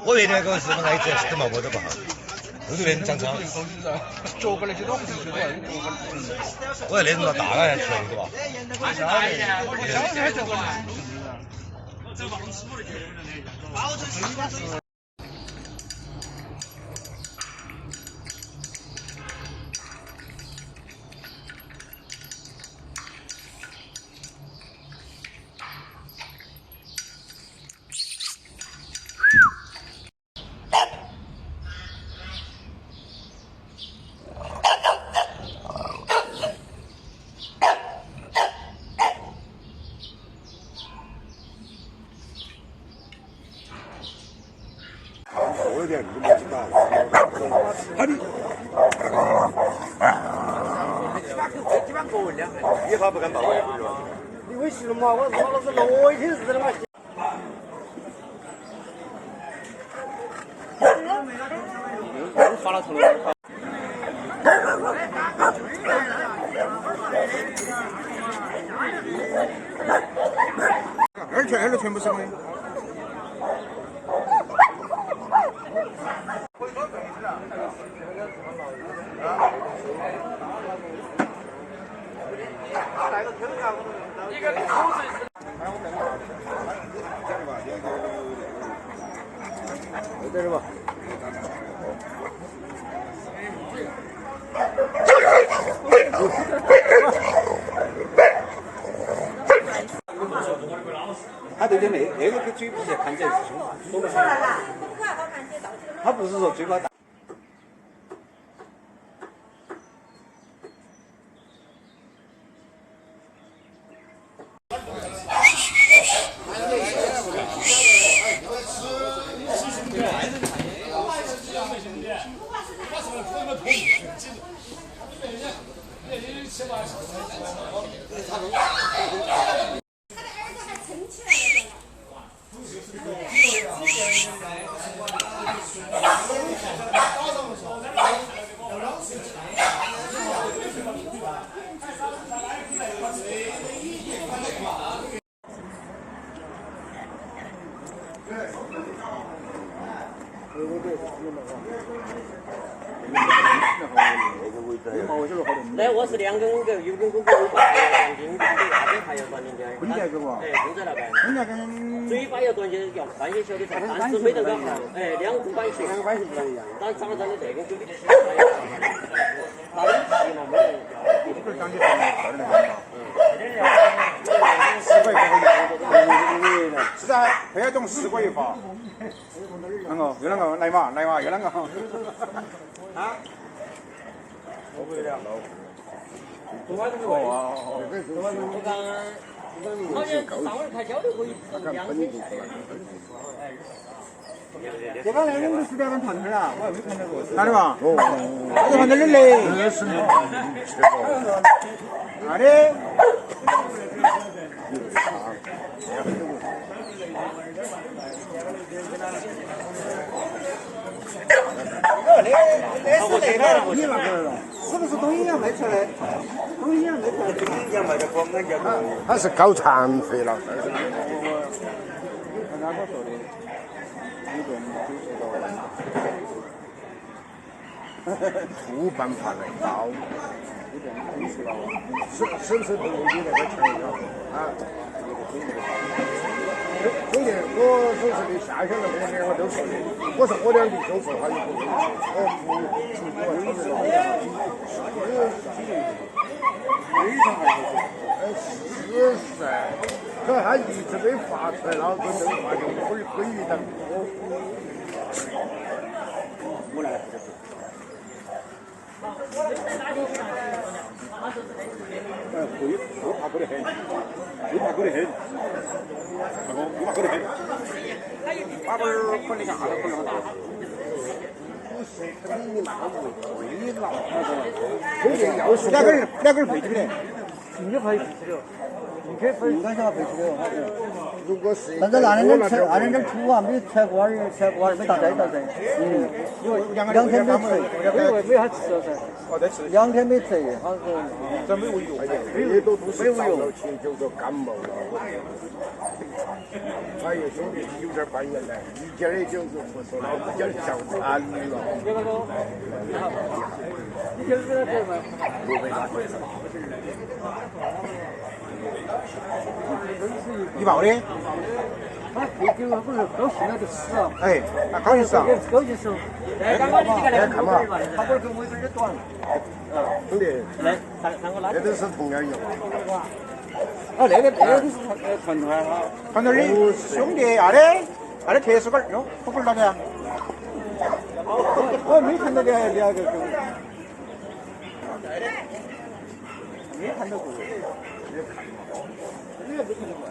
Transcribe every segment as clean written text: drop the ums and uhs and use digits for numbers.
我原来个是爱吃都毛毛都不好，有的人常常。脚个那些东西就怪。我那种大概吃的吧。有点不知道。好的。基本过两，以后不敢报我是吧？你微信了嘛？我老是罗一天似的嘛。发了头了。二的全部是我的。在这吧。他对着那个嘴皮子看起来是凶，他不是说嘴巴大。来，我是2根5个，有根5个500，黄金对那边还要短点点。公价给不？哎，公价那边。公价跟嘴巴要短些，要宽些小的菜，但是没得个好。哎，2个版型，2个版型不一样。但长得这个就比较细，那个细嘛没得。这个长得漂亮的。10块一发。是啊，不要种10块一发。啷个？又啷个？来嘛，又啷个？啊？我不了。好像上回开交流会2天下来。这把那个是2根盘腿了，我还没看到过。哪里嘛？哦，这盘腿的嘞。是的。哪里？是不是东营阳卖出来？东营阳卖出来，东营阳卖的光杆叫他是搞残废了。按他说的，1顿90多。土板盘来高，1顿90了。是不是对你那个钱啊？兄弟，我说是你下乡的朋友，我都说的。我说我2地都说他有不是，可他一直没发出来，老子能发就毁的。我来。又怕狗得很，又怕狗得很。又怕狗得很。把本管理下头可能大。你妈个会老2根配置的，你还配置的。应该下回去的，如果是但是俺那出啊，没菜瓜儿没打针，2天没吃，没还吃了噻，哦在吃2天没吃，好像是。这没有用，这都是长了气，就说感冒了。哎呀，兄弟，有点半夜来，一点儿也就是不说了，一点儿想惨了。别个说，你就是给他吃吗？不会拿回1磅的。他这个不是高兴了就吃啊，哎，那高兴是啊。高兴时候，来，刚刚你这个来看嘛，他不是跟我有点短。兄弟，来，三个拉。这都是同样用。啊，那个都是团团哈。团团的兄弟，俺的特殊杆哟，不是那个呀？我没看到2个狗。没看到过。没看到过。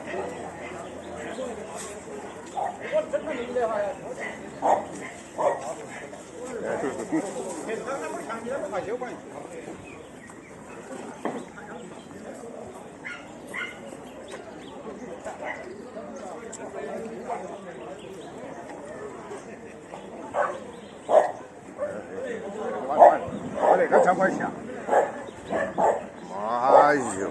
我真的没得哈。我那个3块钱。哎呦。